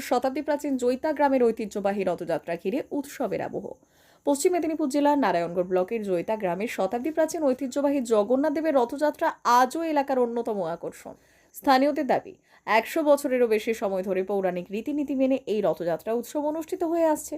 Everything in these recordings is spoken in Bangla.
শতাব্দী প্রাচীন জৈতা গ্রামের ঐতিহ্যবাহী রথযাত্রা ঘিরে উৎসবের আবহ। পশ্চিম মেদিনীপুর জেলার নারায়ণগড় ব্লকের জৈতা গ্রামের শতাব্দী প্রাচীন ঐতিহ্যবাহী জগন্নাথ দেবের রথযাত্রা আজও এলাকার অন্যতম আকর্ষণ। স্থানীয়দের দাবি, 100 বছরেরও বেশি সময় ধরে পৌরাণিক রীতিনীতি মেনে এই রথযাত্রা উৎসব অনুষ্ঠিত হয়ে আসছে।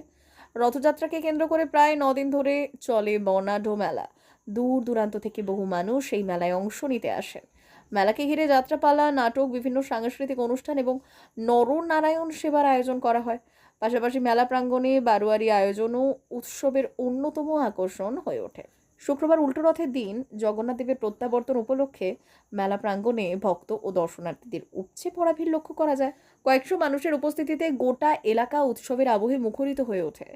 রথযাত্রাকে কেন্দ্র করে প্রায় 9 দিন ধরে চলে বর্ণাঢ্য মেলা। দূর দূরান্ত থেকে বহু মানুষ এই মেলায় অংশ নিতে আসেন। মেলাকে ঘিরে যাত্রাপালা, নাটক, বিভিন্ন সাংস্কৃতিক অনুষ্ঠান এবং নরনারায়ণ সেবার আয়োজন করা হয়। পাশাপাশি মেলা প্রাঙ্গণে বারোয়ারি আয়োজনও উৎসবের অন্যতম আকর্ষণ হয়ে ওঠে। শুক্রবার উল্টো রথের দিন জগন্নাথ দেবের প্রত্যাবর্তন উপলক্ষে মেলা প্রাঙ্গণে ভক্ত ও দর্শনার্থীদের উপচে পড়া ভিড় লক্ষ্য করা যায়। কয়েকশো মানুষের উপস্থিতিতে গোটা এলাকা উৎসবের আবহে মুখরিত হয়ে ওঠে।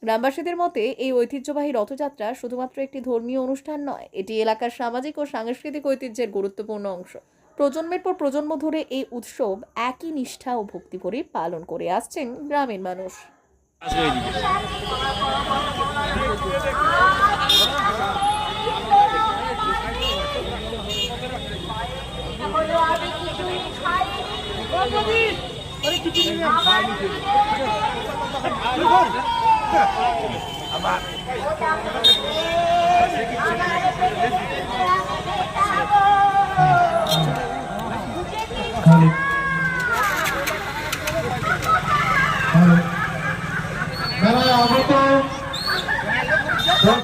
গ্রামবাসীদের মতে এই ঐতিহ্যবাহী রথযাত্রা শুধুমাত্র একটি ধর্মীয় অনুষ্ঠান নয়, এটি এলাকার সামাজিক ও সাংস্কৃতিক ঐতিহ্যের গুরুত্বপূর্ণ অংশ। প্রজন্মের পর প্রজন্ম ধরে এই উৎসব একই নিষ্ঠা ও ভক্তি ভরে পালন করে আসছেন গ্রামের মানুষ।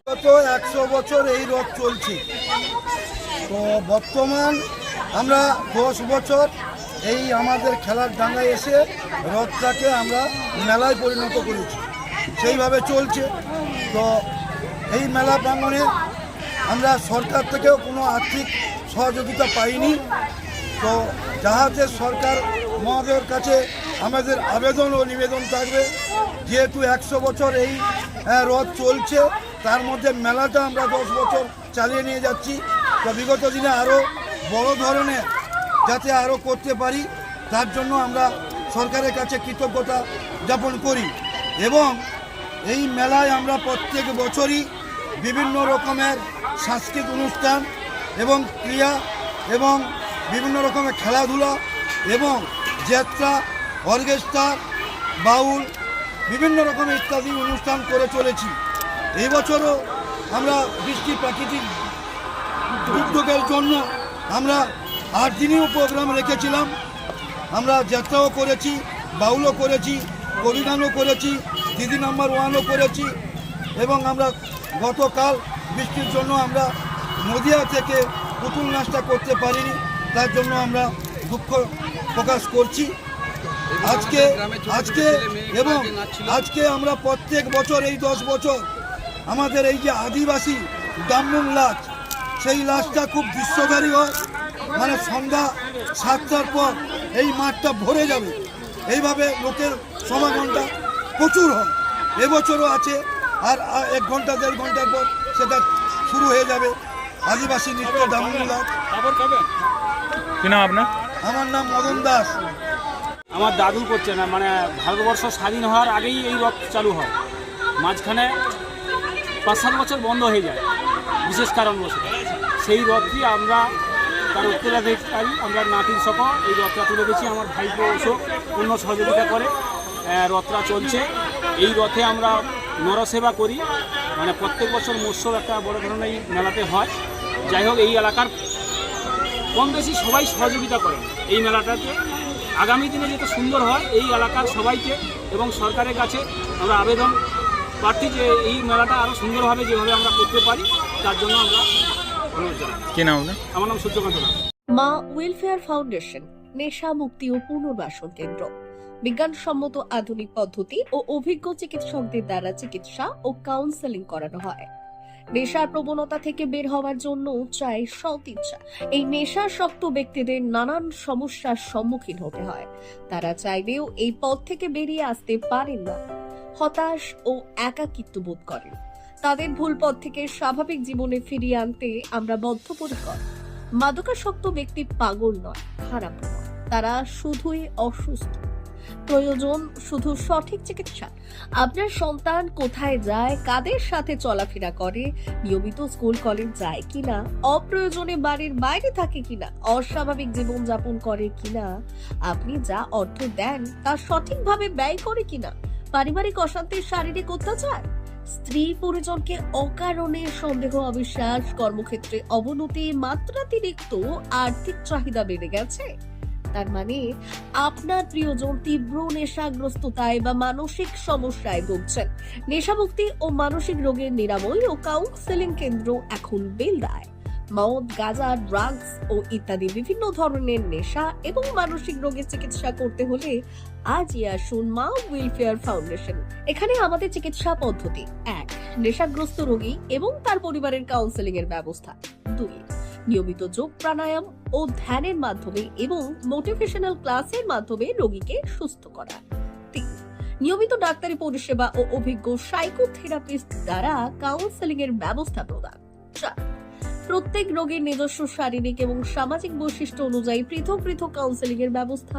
গত 100 বছর এই রথ চলছে। তো বর্তমান আমরা 10 বছর এই আমাদের খেলার ডাঙ্গায় এসে রথটাকে আমরা মেলায় পরিণত করেছি, সেইভাবে চলছে। তো এই মেলা প্রাঙ্গণে আমরা সরকার থেকেও কোনো আর্থিক সহযোগিতা পাইনি। তো যাহাতে সরকার মহোদয়ের কাছে আমাদের আবেদন ও নিবেদন থাকবে, যেহেতু 100 বছর এই রথ চলছে, তার মধ্যে মেলাটা আমরা 10 বছর চালিয়ে নিয়ে যাচ্ছি। তো বিগত দিনে আরও বড় ধরনের যাতে আরও করতে পারি, তার জন্য আমরা সরকারের কাছে কৃতজ্ঞতা জ্ঞাপন করি। এবং এই মেলায় আমরা প্রত্যেক বছরই বিভিন্ন রকমের সাংস্কৃতিক অনুষ্ঠান এবং ক্রীড়া এবং বিভিন্ন রকমের খেলাধুলা এবং যাত্রা, অর্কেস্ট্রা, বাউল, বিভিন্ন রকমের ইত্যাদি অনুষ্ঠান করে চলেছি। এই বছরও আমরা বৃষ্টি প্রাকৃতিক দুর্যোগের জন্য আমরা 8 দিনেও প্রোগ্রাম রেখেছিলাম। আমরা যাত্রাও করেছি, বাউলও করেছি, কবিগানও করেছি, দিদি নাম্বার 1ও করেছি। এবং আমরা গতকাল বৃষ্টির জন্য আমরা নদিয়া থেকে পুতুল নাচটা করতে পারিনি, তার জন্য আমরা দুঃখ প্রকাশ করছি। আজকে আমরা প্রত্যেক বছর এই 10 বছর আমাদের এই যে আদিবাসী ব্রাহ্মণ লাচ, সেই লাচটা খুব দৃশ্যধারী হয়। মানে সন্ধ্যা 7টার পর এই মাঠটা ভরে যাবে, এইভাবে লোকের সমাগমটা প্রচুর হয়। এবছরও আছে, আর 1 ঘন্টা 1.5 ঘন্টার পর সেটা শুরু হয়ে যাবে আদিবাসী নৃত্য ব্রাহ্মণ লাচ। কি নাম আপনার? আমার নাম মদন দাস। আমার দাদু করছে না, মানে ভারতবর্ষ স্বাধীন হওয়ার আগেই এই রথ চালু হয়। মাঝখানে 5-7 বছর বন্ধ হয়ে যায় বিশেষ কারণবশত। সেই রথটি আমরা তার উত্তরাধিকারী, আমরা নাতির সকল এই রথটা তুলে দিয়েছি। আমার ভাইকে এসেও পূর্ণ সহযোগিতা করে রথটা চলছে। এই রথে আমরা নরসেবা করি, মানে প্রত্যেক বছর মৎস্য একটা বড় ধরনের এই মেলাতে হয়। যাই হোক, এই এলাকার কম বেশি সবাই সহযোগিতা করেন এই মেলাটাকে আগামী দিনে যাতে সুন্দর হয়। এই এলাকার সবাইকে এবং সরকারের কাছে আমরা আবেদন প্রার্থী যে এই মেলাটা আরও সুন্দরভাবে যেভাবে আমরা করতে পারি, তার জন্য আমরা অনুরোধ জানাই। কি নাম আপনার? আমার নাম সূর্যকান্ত দাস। মা ওয়েলফেয়ার ফাউন্ডেশন নেশা মুক্তি ও পুনর্বাসন কেন্দ্র। বিজ্ঞানসম্মত আধুনিক পদ্ধতি ও অভিজ্ঞ চিকিৎসকদের দ্বারা চিকিৎসা ও কাউন্সেলিং করানো হয়। নেশার প্রবণতা থেকে বের হওয়ার জন্য চাই সৎ ইচ্ছা। এই নেশাসক্ত ব্যক্তিদের নানান সমস্যার সম্মুখীন হতে হয়। তারা চাইলেও এই পথ থেকে বেরিয়ে আসতে পারেন না, হতাশ ও একাকিত্ব বোধ করেন। তাদের ভুল পথ থেকে স্বাভাবিক জীবনে ফিরিয়ে আনতে আমরা বদ্ধপরিকর। মাদকাসক্ত ব্যক্তি পাগল নয়, খারাপ নয়, তারা শুধুই অসুস্থ। প্রয়োজন শুধু সঠিক চিকিৎসা। আপনার সন্তান কোথায় যায়, কাদের সাথে চলাফেরা করে, নিয়মিত স্কুল কলেজ যায় কিনা, অপ্রয়োজনে বাড়ির বাইরে থাকে কিনা, অস্বাভাবিক জীবনযাপন করে কিনা, আপনি যা অর্থ দেন তা সঠিকভাবে ব্যয় করে কিনা, পারিবারিক অশান্তির শারীরিক অত্যাচার, স্ত্রী পরিজনকে অকারণে সন্দেহ অবিশ্বাস, কর্মক্ষেত্রে অবনতি, মাত্রাতিরিক্ত আর্থিক চাহিদা বেড়ে গেছে, তার মানে আপনার প্রিয়জন তীব্র নেশাগ্রস্ততায় বা মানসিক সমস্যায় ভুগছেন। নেশামুক্তি ও মানসিক রোগের নিরাময় ও কাউন্সেলিং কেন্দ্র এখন বেলদায়। মদ, গাঁজা, ড্রাগস ও ইত্যাদি বিভিন্ন ধরনের নেশা এবং মানসিক রোগের চিকিৎসা করতে হলে আজই আসুন মা ওয়েলফেয়ার ফাউন্ডেশন। এখানে আমাদের চিকিৎসা পদ্ধতি: 1. নেশাগ্রস্ত রোগী এবং তার পরিবারের কাউন্সেলিং এর ব্যবস্থা। 2. নিয়মিত যোগ, প্রাণায়াম ও ধ্যানের মাধ্যমে এবং মোটিভেশনাল ক্লাসের মাধ্যমে রোগীকে সুস্থ করা। 3. নিয়মিত ডাক্তারি পরিষেবা ও অভিজ্ঞ সাইকোথেরাপিস্ট দ্বারা কাউন্সেলিং এর ব্যবস্থা প্রদান। 4. প্রত্যেক রোগীর নিজস্ব শারীরিক এবং সামাজিক বৈশিষ্ট্য অনুযায়ী পৃথক পৃথক কাউন্সেলিং এর ব্যবস্থা,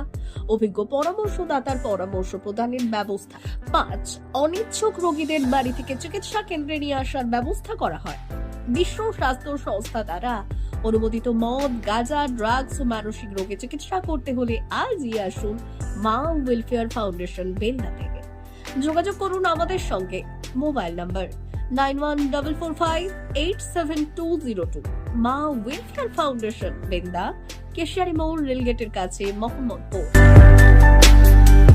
অভিজ্ঞ পরামর্শদাতার পরামর্শ প্রদানের ব্যবস্থা। 5. অনিচ্ছুক রোগীদের বাড়ি থেকে চিকিৎসা কেন্দ্রে নিয়ে আসার ব্যবস্থা করা হয়। বিশ্ব স্বাস্থ্য সংস্থা দ্বারা অনুমোদিত মদ, গাঁজা, ড্রাগস ও মানসিক রোগে চিকিৎসা করতে হলে আজই আসুন মা ওয়েলফেয়ার ফাউন্ডেশন বেলদা থেকে। যোগাযোগ করুন আমাদের সঙ্গে। Mobile number 9144587202। মা ওয়েলফেয়ার ফাউন্ডেশন, বেলদা, কেশিয়ারি মোড়, রেলগেটের কাছে, মোহাম্মদপুর।